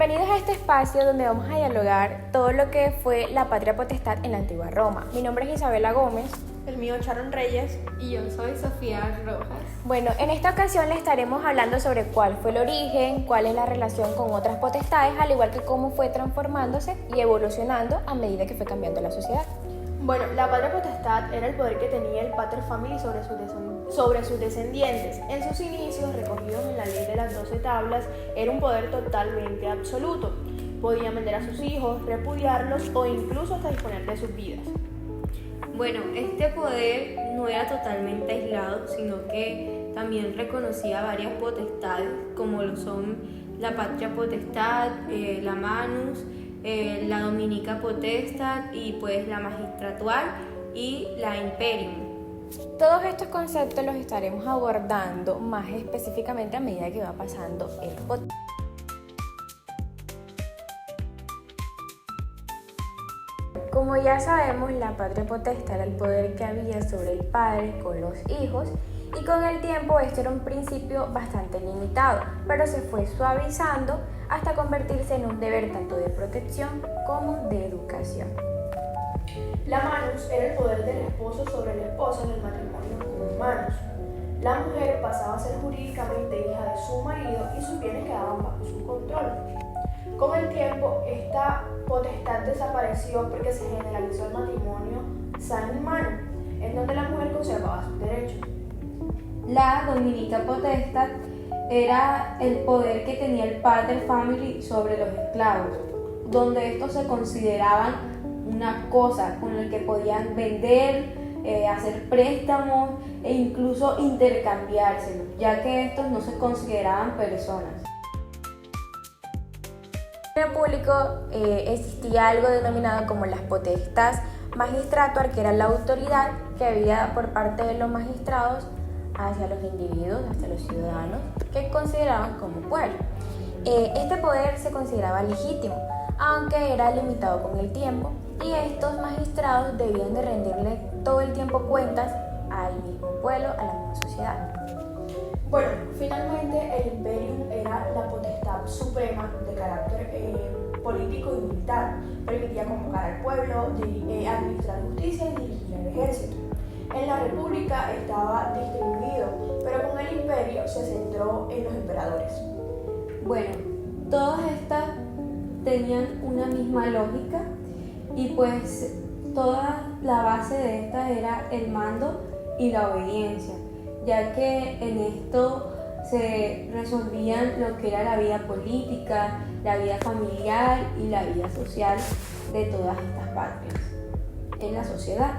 Bienvenidos a este espacio donde vamos a dialogar todo lo que fue la patria potestad en la antigua Roma. Mi nombre es Isabela Gómez. El mío, Sharon Reyes. Y yo soy Sofía Rojas. Bueno, en esta ocasión les estaremos hablando sobre cuál fue el origen, cuál es la relación con otras potestades, al igual que cómo fue transformándose y evolucionando a medida que fue cambiando la sociedad. Bueno, la patria potestad era el poder que tenía el pater family sobre sus descendientes. En sus inicios, recogidos en la ley de las 12 tablas, era un poder totalmente absoluto. Podían vender a sus hijos, repudiarlos o incluso hasta disponer de sus vidas. Bueno, este poder no era totalmente aislado, sino que también reconocía varias potestades, como lo son la patria potestad, la manus, la dominica potestad y pues la magistratual y la imperium. Todos estos conceptos los estaremos abordando más específicamente a medida que va pasando el podcast. Como ya sabemos, la patria potestad era el poder que había sobre el padre con los hijos, y con el tiempo esto era un principio bastante limitado, pero se fue suavizando hasta convertirse en un deber tanto de protección como de educación. La manus era el poder del esposo sobre la esposa en el matrimonio humanos. La mujer pasaba a ser jurídicamente hija de su marido y sus bienes quedaban bajo su control. Con el tiempo, esta potestad desapareció porque se generalizó el matrimonio sano y mano, en donde la mujer conservaba sus derechos. La dominica potestad era el poder que tenía el pater family sobre los esclavos, donde estos se consideraban una cosa con la que podían vender, hacer préstamos e incluso intercambiárselos, ya que estos no se consideraban personas. En el público existía algo denominado como las potestas magistratual, que era la autoridad que había por parte de los magistrados hacia los individuos, hacia los ciudadanos, que consideraban como pueblo. Este poder se consideraba legítimo, aunque era limitado con el tiempo, y estos magistrados debían de rendirle todo el tiempo cuentas al mismo pueblo, a la misma sociedad. Bueno, finalmente el imperium era la potestad suprema de carácter político y militar. Permitía convocar al pueblo, administrar justicia y dirigir el ejército. En la república estaba distribuido, pero con el imperio se centró en los emperadores. Bueno, todas estas tenían una misma lógica y pues toda la base de estas era el mando y la obediencia, ya que en esto se resolvían lo que era la vida política, la vida familiar y la vida social de todas estas patrias en la sociedad.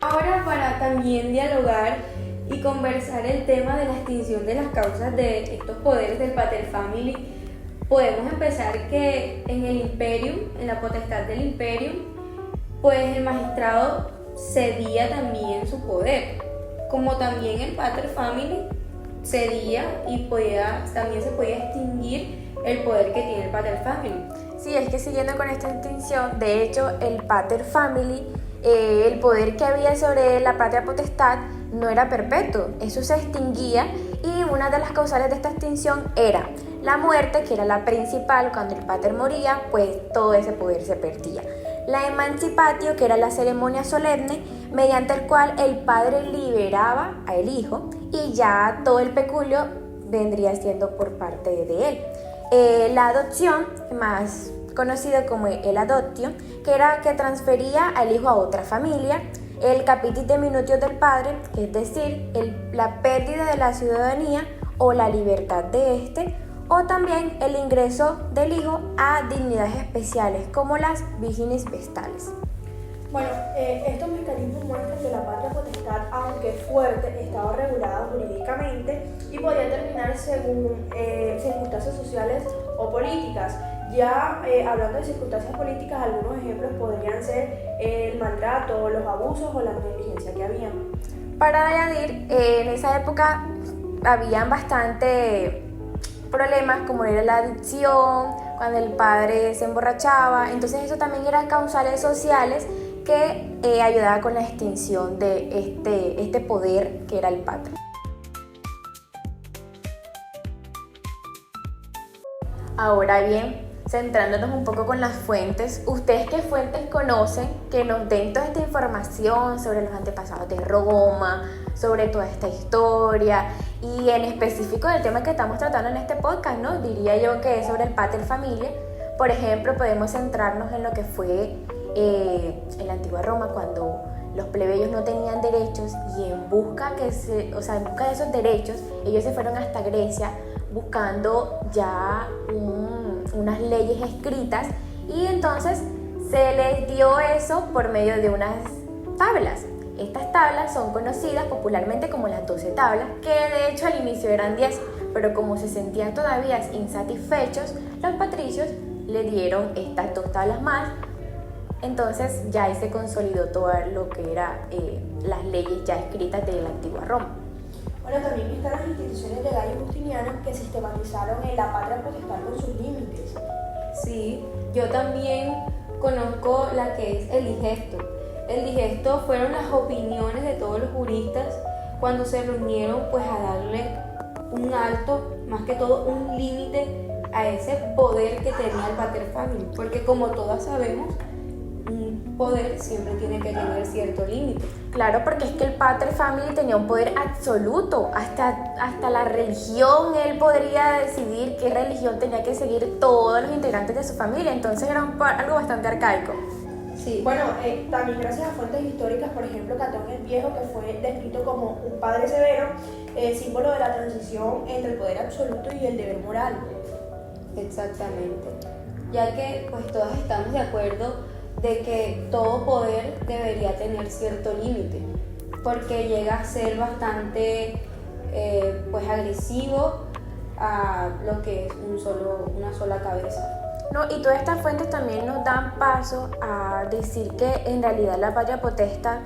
Ahora, para también dialogar y conversar el tema de la extinción de las causas de estos poderes del pater family, podemos empezar que en el imperium, en la potestad del imperium, pues el magistrado cedía también su poder, como también el pater family cedía y también se podía extinguir el poder que tiene el pater family. Sí, es que siguiendo con esta extinción, de hecho, el pater family, el poder que había sobre la patria potestad no era perpetuo, eso se extinguía, y una de las causales de esta extinción era la muerte, que era la principal. Cuando el pater moría, pues todo ese poder se perdía. La emancipatio, que era la ceremonia solemne mediante el cual el padre liberaba al hijo y ya todo el peculio vendría siendo por parte de él. La adopción, más conocida como el adoptio, que era que transfería al hijo a otra familia. El capitis diminutio del padre, que es decir, la pérdida de la ciudadanía o la libertad de este, o también el ingreso del hijo a dignidades especiales como las virginis vestales. Bueno, estos mecanismos muestran que la patria potestad, aunque fuerte, estaba regulada jurídicamente y podía terminar según circunstancias sociales o políticas. Ya hablando de circunstancias políticas, algunos ejemplos podrían ser el maltrato, los abusos o la negligencia que había. Para añadir, en esa época habían bastante problemas, como era la adicción, cuando el padre se emborrachaba. Entonces eso también eran causales sociales que ayudaba con la extinción de este poder que era el pater. Ahora bien, centrándonos un poco con las fuentes, ¿ustedes qué fuentes conocen que nos den toda esta información sobre los antepasados de Roma, sobre toda esta historia y en específico del tema que estamos tratando en este podcast, ¿no? Diría yo que es sobre el pater familia. Por ejemplo, podemos centrarnos en lo que fue en la antigua Roma, cuando los plebeyos no tenían derechos y en busca de esos derechos, ellos se fueron hasta Grecia buscando ya unas leyes escritas y entonces se les dio eso por medio de unas tablas. Estas tablas son conocidas popularmente como las 12 tablas, que de hecho al inicio eran 10, pero como se sentían todavía insatisfechos, los patricios le dieron estas 2 tablas más. Entonces ya ahí se consolidó todo lo que era las leyes ya escritas de la antigua Roma. Bueno, también están las instituciones legales justinianas que sistematizaron en la patria potestad con sus límites. Sí, yo también conozco la que es el digesto. El digesto fueron las opiniones de todos los juristas cuando se reunieron pues a darle un alto, más que todo un límite a ese poder que tenía el pater familia, porque como todas sabemos, un poder siempre tiene que tener cierto límite. Claro, porque es que el pater family tenía un poder absoluto, hasta la religión, él podría decidir qué religión tenía que seguir todos los integrantes de su familia, entonces era algo bastante arcaico. Sí. Bueno, también gracias a fuentes históricas, por ejemplo, Catón el Viejo, que fue descrito como un padre severo, símbolo de la transición entre el poder absoluto y el deber moral. Exactamente, ya que pues todas estamos de acuerdo de que todo poder debería tener cierto límite, porque llega a ser bastante pues agresivo a lo que es una sola cabeza. No, y todas estas fuentes también nos dan paso a decir que en realidad la patria potestad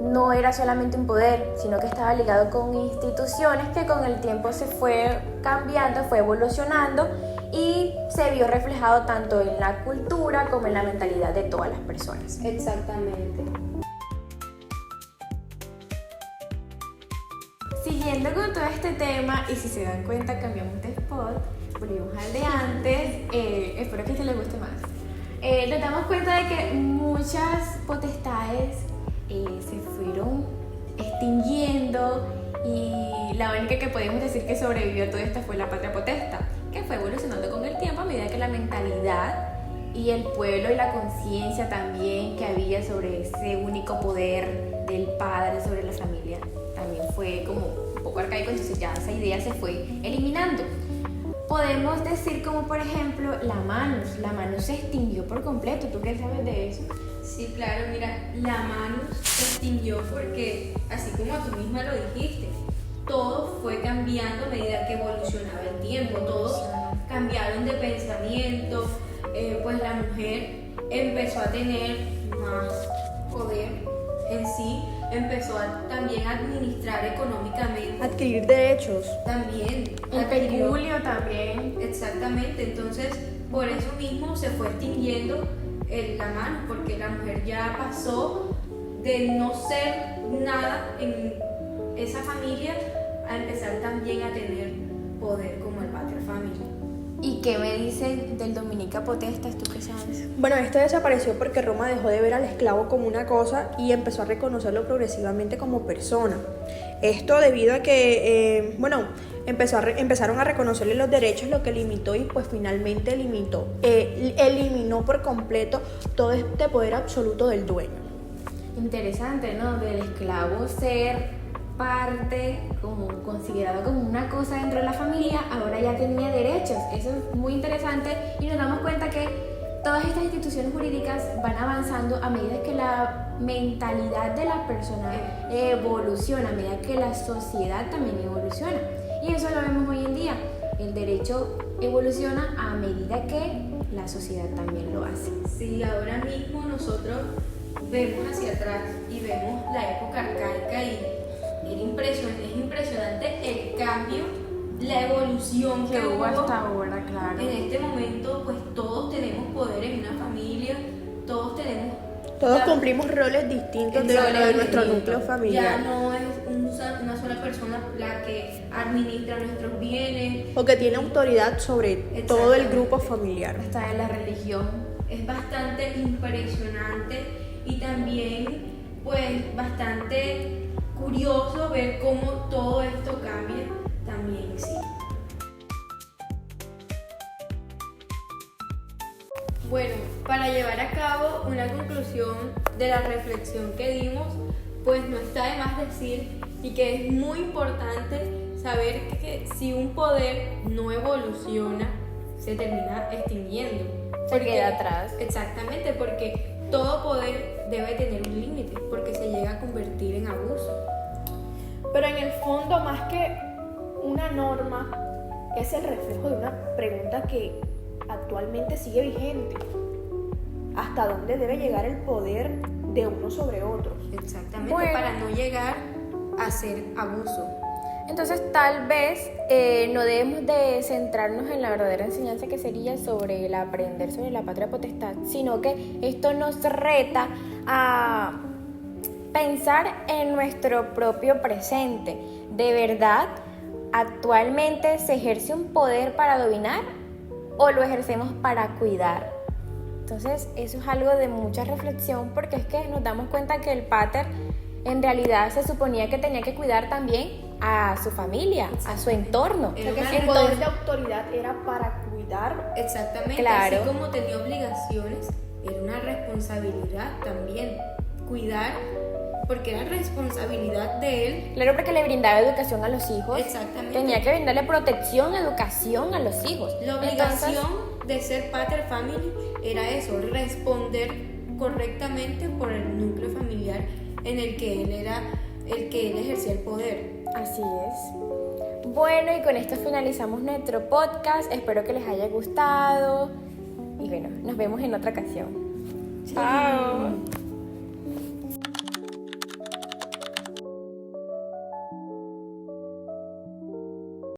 no era solamente un poder, sino que estaba ligado con instituciones que con el tiempo se fue cambiando, fue evolucionando y se vio reflejado tanto en la cultura como en la mentalidad de todas las personas. Exactamente. Siguiendo con todo este tema, y si se dan cuenta cambiamos de spot, volvimos al de antes, espero que a este les guste más. Nos damos cuenta de que muchas potestades se fueron extinguiendo y la única que podemos decir que sobrevivió a todo esto fue la patria potestad, que fue evolucionando con el tiempo a medida que la mentalidad y el pueblo y la conciencia también que había sobre ese único poder del padre sobre la familia también fue como un poco arcaico, entonces ya esa idea se fue eliminando. Podemos decir como por ejemplo la Manus se extinguió por completo. ¿Tú qué sabes de eso? Sí, claro, mira, la Manus se extinguió porque, así como tú misma lo dijiste, todo fue cambiando a medida que evolucionaba el tiempo, todos cambiaron de pensamiento, pues la mujer empezó a tener más poder en sí, empezó también a administrar económicamente. Adquirir derechos. También. El peculio también. Exactamente, entonces por eso mismo se fue extinguiendo la mano, porque la mujer ya pasó de no ser nada en esa familia a empezar también a tener poder como el pater familia. ¿Y qué me dicen del Dominica Potestas? ¿Tú qué sabes? Bueno, este desapareció porque Roma dejó de ver al esclavo como una cosa y empezó a reconocerlo progresivamente como persona. Esto debido a que, empezaron a reconocerle los derechos, lo que limitó y pues finalmente eliminó por completo todo este poder absoluto del dueño. Interesante, ¿no? Del esclavo ser parte, como considerado como una cosa dentro de la familia, ahora ya tenía derechos. Eso es muy interesante y nos damos cuenta que todas estas instituciones jurídicas van avanzando a medida que la mentalidad de las personas evoluciona, a medida que la sociedad también evoluciona. Y eso lo vemos hoy en día. El derecho evoluciona a medida que la sociedad también lo hace. Sí, ahora mismo nosotros vemos hacia atrás y vemos la época arcaica y es impresionante el cambio, la evolución que hubo hasta ahora, claro. En este momento, pues todos tenemos poder en una familia, todos cumplimos roles distintos dentro de nuestro núcleo familiar. Ya no es un una sola persona la que administra nuestros bienes. O que tiene autoridad sobre todo el grupo familiar. Hasta en la religión. Es bastante impresionante y también pues bastante curioso ver cómo todo esto cambia también, sí. Bueno, para llevar a cabo una conclusión de la reflexión que dimos, pues no está de más decir y que es muy importante saber que si un poder no evoluciona, se termina extinguiendo. Se queda atrás. Exactamente, porque todo poder debe tener un límite, porque se llega a convertir en abuso. Pero en el fondo, más que una norma, es el reflejo de una pregunta que actualmente sigue vigente. ¿Hasta dónde debe llegar el poder de uno sobre otros? Exactamente, Bueno. para no llegar a ser abuso. Entonces tal vez no debemos de centrarnos en la verdadera enseñanza que sería sobre el aprender sobre la patria potestad, sino que esto nos reta a pensar en nuestro propio presente. ¿De verdad actualmente se ejerce un poder para dominar o lo ejercemos para cuidar? Entonces eso es algo de mucha reflexión, porque es que nos damos cuenta que el pater en realidad se suponía que tenía que cuidar también a su familia, a su entorno. O sea, que Era si el una- poder de autoridad era para cuidar, Exactamente, Claro. así como tenía obligaciones, era una responsabilidad también cuidar, porque era responsabilidad de él. Claro, porque le brindaba educación a los hijos. Exactamente. Tenía que brindarle protección, educación a los hijos. La obligación de ser pater family era eso, responder correctamente por el núcleo familiar en el que él era, el que él ejercía el poder. Así es. Bueno, y con esto finalizamos nuestro podcast. Espero que les haya gustado. Y bueno, nos vemos en otra ocasión. Chao.